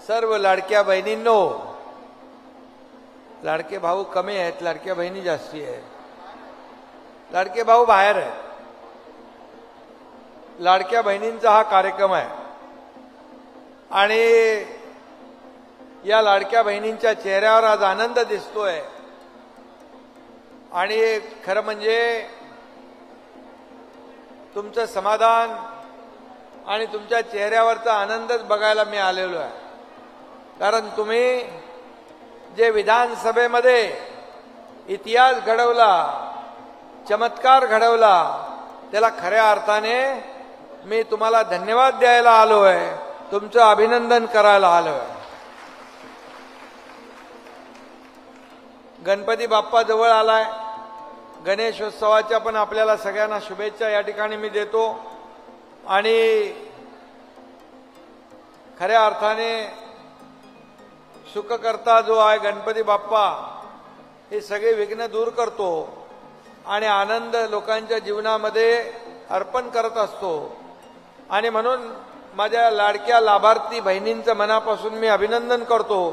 सर्व लाडक्या बहिणींनो, लाडके भाऊ कमी आहेत, लाडक्या बहिणी जास्ती आहेत. लाडके भाऊ बाहेर आहेत. लाडक्या बहिणींचा हा कार्यक्रम आहे आणि या लाडक्या बहिणींच्या चेहऱ्यावर आज आनंद दिसतोय. आणि खरं म्हणजे तुमचं समाधान आणि तुमच्या चेहऱ्यावरचा आनंदच बघायला मी आलेलो आहे. कारण तुम्ही जे विधानसभेमध्ये इतिहास घडवला, चमत्कार घडवला, त्याला खऱ्या अर्थाने मी तुम्हाला धन्यवाद द्यायला आलोय, तुमचं अभिनंदन करायला आलोय. गणपती बाप्पा जवळ आलाय. गणेशोत्सवाच्या पण आपल्याला सगळ्यांना शुभेच्छा या ठिकाणी मी देतो. आणि खऱ्या अर्थाने सुखकर्ता जो आहे गणपती बाप्पा, हे सगळे विघ्न दूर करतो आणि आनंद लोकांच्या जीवनामध्ये अर्पण करत असतो. आणि म्हणून माझ्या लाडक्या लाभार्थी बहिणींचं मनापासून मी अभिनंदन करतो.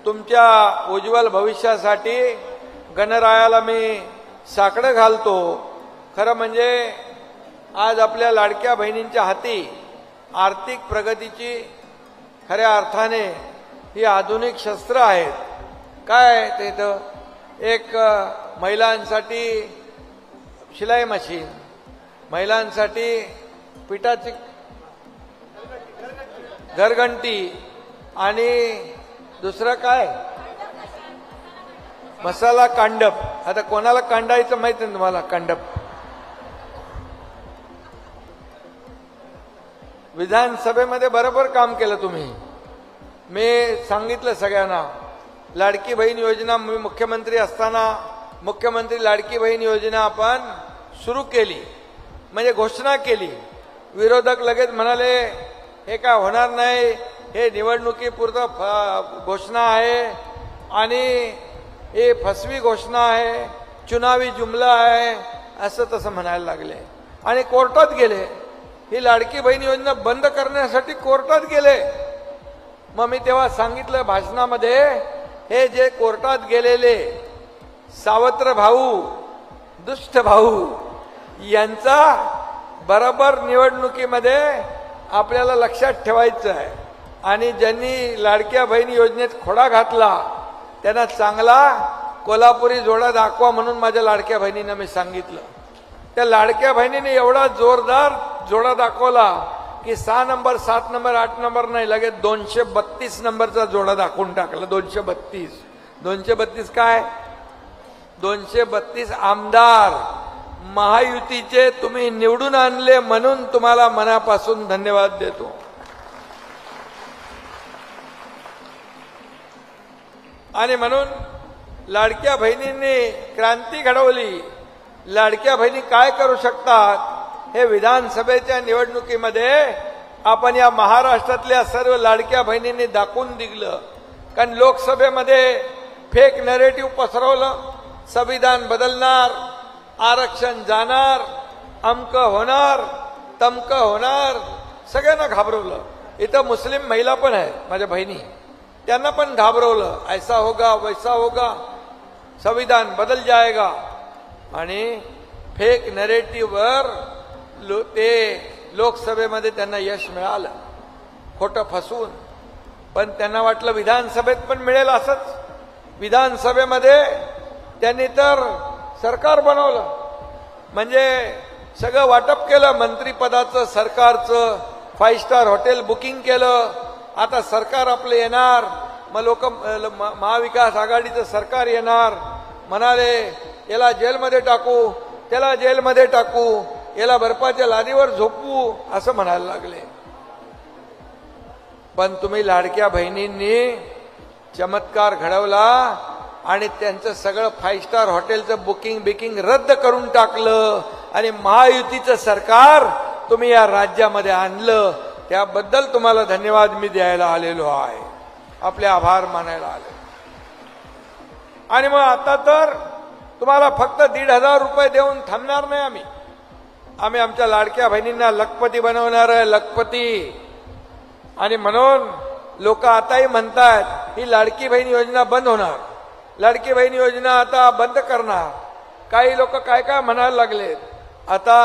तुमच्या उज्ज्वल भविष्यासाठी गणरायाला मी साकडं घालतो. खरं म्हणजे आज आपल्या लाडक्या बहिणींच्या हाती आर्थिक प्रगतीची खऱ्या अर्थाने ही आधुनिक शस्त्र आहेत. काय ते तर एक महिलांसाठी शिलाई मशीन, महिलांसाठी पिठाची घरघंटी आणि दुसरं काय मसाला कांडप. आता कोणाला कांडायचं माहिती आहे तुम्हाला? कांडप विधानसभेमध्ये बरोबर काम केलं तुम्ही. मी सांगितलं सगळ्यांना, लाडकी बहीण योजना मी मुख्यमंत्री असताना मुख्यमंत्री लाडकी बहीण योजना आपण सुरू केली, म्हणजे घोषणा केली. विरोधक लगेच म्हणाले हे काय होणार नाही, हे निवडणुकीपुरतं घोषणा आहे आणि हे फसवी घोषणा आहे, चुनावी जुमला आहे, असं तसं म्हणायला लागले आणि कोर्टात गेले. ही लाडकी बहीण योजना बंद करण्यासाठी कोर्टात गेले. मग मी तेव्हा सांगितलं भाषणामध्ये, हे जे कोर्टात गेलेले सावत्र भाऊ, दुष्ट भाऊ, यांचा बरोबर निवडणुकीमध्ये आपल्याला लक्षात ठेवायचं आहे. आणि ज्यांनी लाडक्या बहीण योजनेत खोडा घातला त्यांना चांगला कोल्हापुरी जोडा दाखवा म्हणून माझ्या लाडक्या बहिणींना मी सांगितलं. त्या लाडक्या बहिणीने एवढा जोरदार जोडा दाखवला की 6 नंबर 7 नंबर 8 नंबर नाही, लगेच 232 नंबरचा जोडा दाखवून टाकला. 232 काय? 232 आमदार महायुतीचे तुम्ही निवडून आणले म्हणून तुम्हाला मनापासून धन्यवाद देतो. आणि म्हणून लाडक्या बहिणींनी क्रांती घडवली. लाडक्या बहिणी काय करू शकतात हे विधानसभेच्या निवडणुकीमध्ये आपण या महाराष्ट्रातल्या सर्व लाडक्या बहिणींनी दाखवून दिलं. कारण लोकसभेमध्ये फेक नरेटिव्ह पसरवलं, संविधान बदलणार, आरक्षण जाणार, अमक होणार, तमक होणार, सगळ्यांना घाबरवलं. इथं मुस्लिम महिला पण आहेत माझ्या बहिणी, त्यांना पण घाबरवलं. ऐसा होगा वैसा होगा, संविधान बदल जाएगा. आणि फेक नरेटिव्हवर ते लोकसभेमध्ये त्यांना यश मिळालं, खोटं फसवून. पण त्यांना वाटलं विधानसभेत पण मिळेल असंच. विधानसभेमध्ये त्यांनी तर सरकार बनवलं, म्हणजे सगळं वाटप केलं मंत्रिपदाचं, सरकारचं. 5 स्टार हॉटेल बुकिंग केलं. आता सरकार आपलं येणार, मग लोक महाविकास आघाडीचं सरकार येणार. म्हणाले याला जेलमध्ये टाकू, त्याला जेलमध्ये टाकू, याला बर्फाच्या लादीवर झोपवू, असं म्हणायला लागले. पण तुम्ही लाडक्या बहिणींनी चमत्कार घडवला आणि त्यांचं सगळं 5 स्टार हॉटेलचं बुकिंग रद्द करून टाकलं आणि महायुतीचं सरकार तुम्ही या राज्यामध्ये आणलं. त्याबद्दल तुम्हाला धन्यवाद मी द्यायला आलेलो आहे, आपले आभार मानायला आले. आणि मग आता तर तुम्हाला फक्त 1,500 रुपये देऊन थांबणार नाही. आम्ही आमच्या लाडक्या बहिणींना लखपती बनवणार आहे, लखपती. आणि म्हणून लोक आताही म्हणतात ही लाडकी बहीण योजना बंद होणार, लाडकी बहीण योजना आता बंद करणार. काही लोक काय काय म्हणायला लागलेत. आता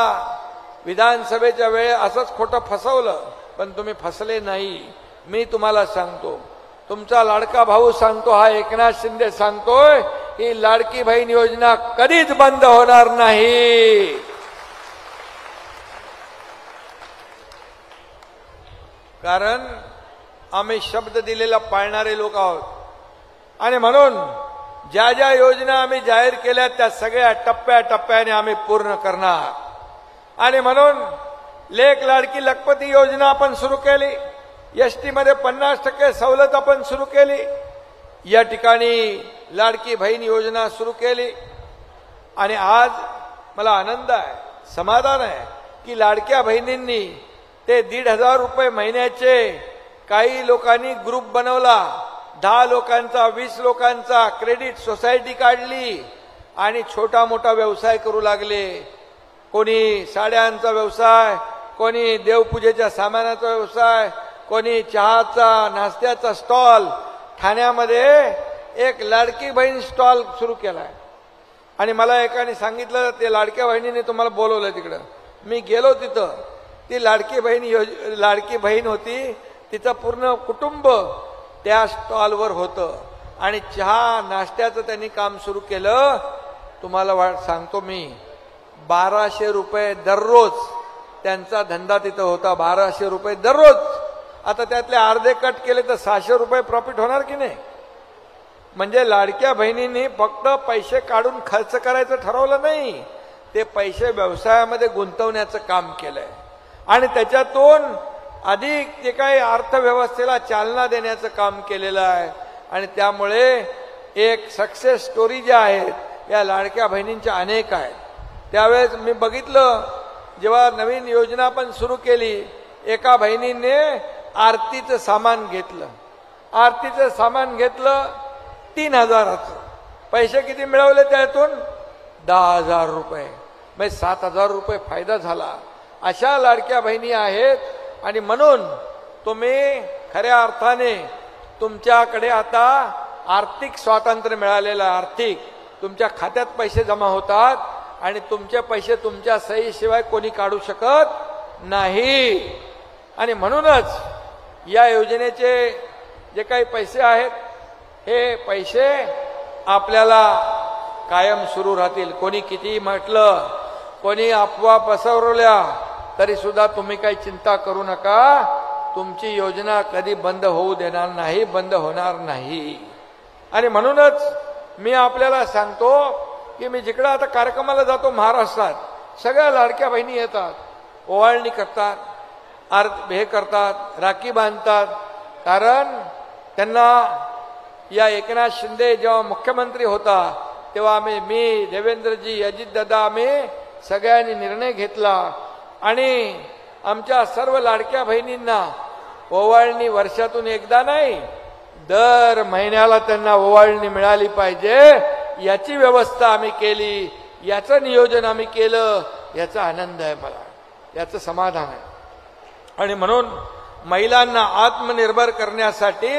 विधानसभेच्या वेळे असंच खोटं फसवलं, पण तुम्ही फसले नाही. मी तुम्हाला सांगतो, तुमचा लाडका भाऊ सांगतो, हा एकनाथ शिंदे सांगतोय, ही लाडकी बहीण योजना कधीच बंद होणार नाही. कारण आम्ही शब्द दिलेला पाळणारे लोक आहोत. आणि म्हणून ज्या ज्या योजना आम्ही जाहीर केल्या त्या सगळ्या टप्प्याटप्प्याने आम्ही पूर्ण करणार. आणि म्हणून लेक लाडकी लखपती योजना आपण सुरू केली. एसटी मध्ये 50% सवलत आपण सुरू केली. या ठिकाणी लाडकी बहीण योजना सुरू केली. आणि आज मला आनंद आहे, समाधान आहे की लाडक्या बहिणींनी ते 1,500 रुपये महिन्याचे काही लोकांनी ग्रुप बनवला, 10 लोकांचा 20 लोकांचा क्रेडिट सोसायटी काढली आणि छोटा मोठा व्यवसाय करू लागले. कोणी साड्यांचा व्यवसाय, कोणी देवपूजेच्या सामानाचा व्यवसाय, कोणी चहाचा नाश्त्याचा स्टॉल. ठाण्यामध्ये एक लाडकी बहीण स्टॉल सुरू केलाय. आणि मला एकाने सांगितलं ते लाडक्या बहिणीने तुम्हाला बोलवलं तिकडं. मी गेलो तिथं. ती लाडकी बहीण होती, तिचं पूर्ण कुटुंब त्या स्टॉलवर होतं आणि चहा नाश्त्याचं त्यांनी काम सुरू केलं. तुम्हाला सांगतो मी, 1200 रुपये दररोज त्यांचा धंदा तिथं होता. 1200 रुपये दररोज. आता त्यातले अर्धे कट केले तर 600 रुपये प्रॉफिट होणार की नाही. म्हणजे लाडक्या बहिणींनी फक्त पैसे काढून खर्च करायचं ठरवलं नाही, ते पैसे व्यवसायामध्ये गुंतवण्याचं काम केलंय. आणि त्याच्यातून अधिक ते काही अर्थव्यवस्थेला चालना देण्याचं काम केलेलं आहे. आणि त्यामुळे एक सक्सेस स्टोरी ज्या आहेत या लाडक्या बहिणींच्या अनेक आहेत. त्यावेळेस मी बघितलं, जेव्हा नवीन योजना आपण सुरू केली, एका बहिणीने आरतीचं सामान घेतलं. आरतीचं सामान घेतलं 3,000चं. पैसे किती मिळवले त्यातून? 10,000 रुपये. म्हणजे 7,000 रुपये फायदा झाला. अशा लाडक्या बहिणी आहेत. आणि म्हणून तुम्ही खऱ्या अर्थाने तुमच्याकडे आता आर्थिक स्वातंत्र्य मिळालेलं आहे. आर्थिक तुमच्या खात्यात पैसे जमा होतात आणि तुमचे पैसे तुमच्या सहीशिवाय कोणी काढू शकत नाही. आणि म्हणूनच या योजनेचे जे काही पैसे आहेत, हे पैसे आपल्याला कायम सुरू राहतील. कोणी किती म्हटलं, कोणी अफवा पसरवल्या तरी सुद्धा तुम्ही काही चिंता करू नका. तुमची योजना कधी बंद होऊ देणार नाही, बंद होणार नाही. आणि म्हणूनच मी आपल्याला सांगतो की मी जिकडे आता कार्यक्रमाला जातो महाराष्ट्रात, सगळ्या लाडक्या बहिणी येतात, ओवाळणी करतात, हे करतात, राखी बांधतात. कारण त्यांना या एकनाथ शिंदे जेव्हा मुख्यमंत्री होता तेव्हा मी देवेंद्रजी, अजितदादा, आम्ही सगळ्यांनी निर्णय घेतला आणि आमच्या सर्व लाडक्या बहिणींना ओवाळणी वर्षातून एकदा नाही, दर महिन्याला त्यांना ओवाळणी मिळाली पाहिजे, याची व्यवस्था आम्ही केली. याचं नियोजन आम्ही केलं. याचा आनंद आहे मला, याचं समाधान आहे. आणि म्हणून महिलांना आत्मनिर्भर करण्यासाठी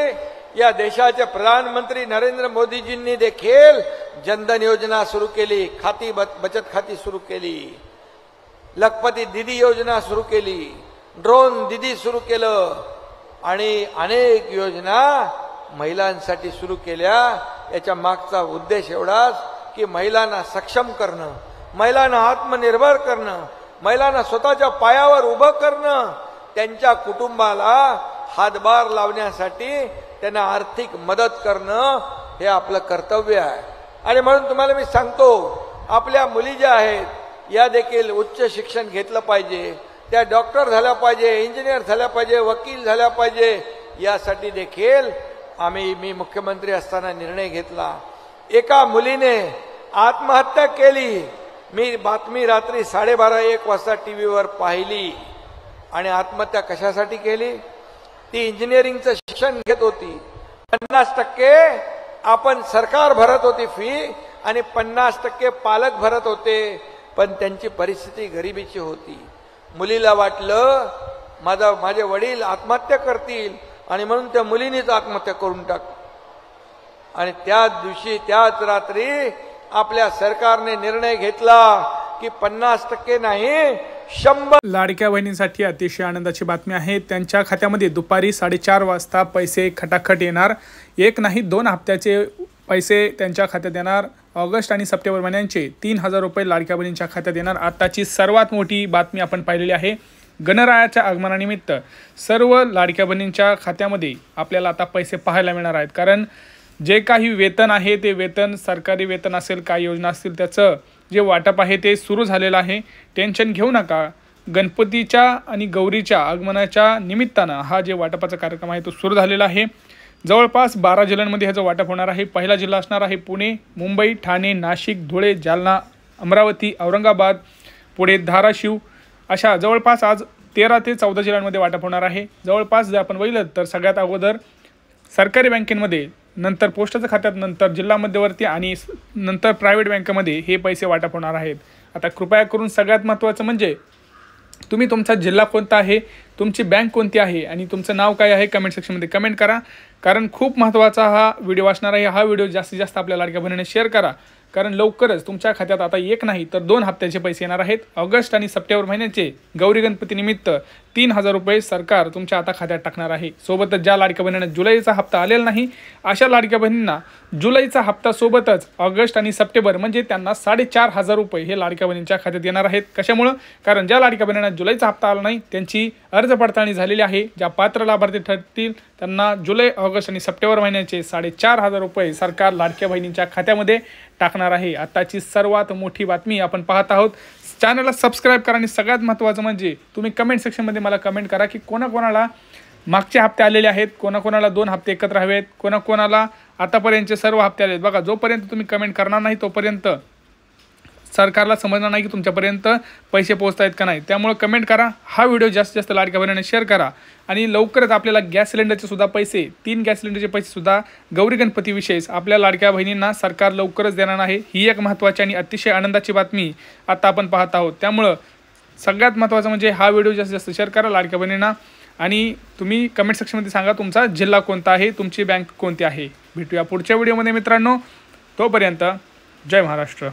या देशाचे प्रधानमंत्री नरेंद्र मोदीजींनी देखील जनधन योजना सुरू केली, बचत खाती सुरू केली, लखपती दीदी योजना सुरू केली, ड्रोन दीदी सुरू केलं आणि अनेक योजना महिलांसाठी सुरू केल्या. याच्या मागचा उद्देश एवढाच की महिलांना सक्षम करणं, महिलांना आत्मनिर्भर करणं, महिलांना स्वतःच्या पायावर उभं करणं, त्यांच्या कुटुंबाला हातभार लावण्यासाठी त्यांना आर्थिक मदत करणं हे आपलं कर्तव्य आहे. आणि म्हणून तुम्हाला मी सांगतो, आपल्या मुली ज्या आहेत या देखील उच्च शिक्षण घेतलं पाहिजे. त्या डॉक्टर झाल्या पाहिजे, इंजिनियर झाल्या पाहिजे, वकील झाल्या पाहिजे. यासाठी देखील मी मुख्यमंत्री असताना निर्णय घेतला. एका मुलीने आत्महत्या केली. मी बातमी रात्री 12:30-1 वाजता टीव्हीवर पाहिली. आणि आत्महत्या कशासाठी केली? ती इंजिनिअरिंगचं शिक्षण घेत होती. 50% आपण सरकार भरत होती फी आणि 50% पालक भरत होते. पण त्यांची परिस्थिती गरिबीची होती. मुलीला वाटलं माझे वडील आत्महत्या करतील, आणि म्हणून त्या मुलीनेच आत्महत्या करून टाक. आणि त्याच दिवशी त्याच रात्री आपल्या सरकारने निर्णय घेतला की 50% नाही 100. लाडक्या बहिणींसाठी अतिशय आनंदाची बातमी आहे. त्यांच्या खात्यामध्ये दुपारी 4:30 वाजता पैसे खटाखट येणार. एक नाही 2 हप्त्याचे पैसे त्यांच्या खात्यात येणार. ऑगस्ट आणि सप्टेंबर महिन्यांचे 3,000 रुपये लाडक्या बहिणींच्या खात्यात येणार. आताची सर्वात मोठी बातमी आपण पाहिलेली आहे. गणरायाच्या आगमनानिमित्त सर्व लाडक्या बहिणींच्या खात्यामध्ये आपल्याला आता पैसे पाहायला मिळणार आहेत. कारण जे काही वेतन आहे ते वेतन, सरकारी वेतन असेल, काही योजना असतील, त्याचं जे वाटप आहे ते सुरू झालेलं आहे. टेन्शन घेऊ नका. गणपतीच्या आणि गौरीच्या आगमनाच्या निमित्तानं हा जे वाटपाचा कार्यक्रम आहे तो सुरू झालेला आहे. जवळपास 12 जिल्ह्यांमध्ये ह्याचं वाटप होणार आहे. पहिला जिल्हा असणार आहे पुणे, मुंबई, ठाणे, नाशिक, धुळे, जालना, अमरावती, औरंगाबाद, पुढे धाराशिव, अशा जवळपास आज 13 ते 14 जिल्ह्यांमध्ये वाटप होणार आहे. जवळपास जर आपण बघितलं तर सगळ्यात अगोदर सरकारी बँकेमध्ये, नंतर पोस्टाच्या खात्यात, नंतर जिल्हा मध्यवर्ती आणि नंतर प्रायव्हेट बँकेमध्ये हे पैसे वाटप होणार आहेत. आता कृपया करून सगळ्यात महत्त्वाचं म्हणजे तुम्ही तुमचा जिल्हा कोणता आहे, तुमची बँक कोणती आहे आणि तुमचं नाव काय आहे कमेंट सेक्शनमध्ये कमेंट करा. कारण खूप महत्त्वाचा हा व्हिडिओ असणार आहे. हा व्हिडिओ जास्तीत जास्त आपल्या लाडक्या बहिणीने शेअर करा. कारण लवकरच तुमच्या खात्यात आता एक नाही तर 2 हप्त्याचे पैसे येणार आहेत. ऑगस्ट आणि सप्टेंबर महिन्याचे गौरी गणपती निमित्त 3,000 रुपये सरकार तुमच्या आता खात्यात टाकणार आहे. सोबतच ज्या लाडक्या बहिणींना जुलैचा हप्ता आलेला नाही अशा लाडक्या बहिणींना जुलैचा हप्ता सोबतच ऑगस्ट आणि सप्टेंबर म्हणजे त्यांना 4,500 रुपये हे लाडक्या बहिणींच्या खात्यात येणार आहेत. कशामुळं? कारण ज्या लाडक्या बहिणींना जुलैचा हप्ता आला नाही त्यांची अर्ज पडताळणी झालेली आहे. ज्या पात्र लाभार्थी ठरतील त्यांना जुलै, ऑगस्ट आणि सप्टेंबर महिन्याचे 4,500 रुपये सरकार लाडक्या बहिणींच्या खात्यामध्ये टाकणार आहे. आताची सर्वात मोठी बातमी आपण पाहत आहोत. चॅनलला सबस्क्राईब करा आणि सगळ्यात महत्त्वाचं म्हणजे तुम्ही कमेंट सेक्शनमध्ये मला कमेंट करा की कोणाकोणाला मागचे हप्ते आलेले आहेत, कोणाकोणाला 2 हप्ते एकत्र हवेत, कोणाकोणाला आतापर्यंतचे सर्व हप्ते आले आहेत. बघा, जोपर्यंत तुम्ही कमेंट करणार नाही तोपर्यंत सरकारला समजणार नाही की तुमच्यापर्यंत पैसे पोहोचत आहेत का नाही. त्यामुळे कमेंट करा. हा व्हिडिओ जास्तीत जास्त लाडक्या बहिणींना शेअर करा. आणि लवकरच आपल्याला गॅस सिलेंडरचे सुद्धा पैसे, 3 गॅस सिलेंडरचे पैसे सुद्धा गौरी गणपती विशेष आपल्या लाडक्या बहिणींना सरकार लवकरच देणार आहे. ही एक महत्त्वाची आणि अतिशय आनंदाची बातमी आता आपण पाहत आहोत. त्यामुळं सगळ्यात महत्त्वाचं म्हणजे हा व्हिडिओ जास्तीत जास्त शेअर करा लाडक्या बहिणींना. आणि तुम्ही कमेंट सेक्शनमध्ये सांगा तुमचा जिल्हा कोणता आहे, तुमची बँक कोणती आहे. भेटूया पुढच्या व्हिडिओमध्ये मित्रांनो. तोपर्यंत जय महाराष्ट्र.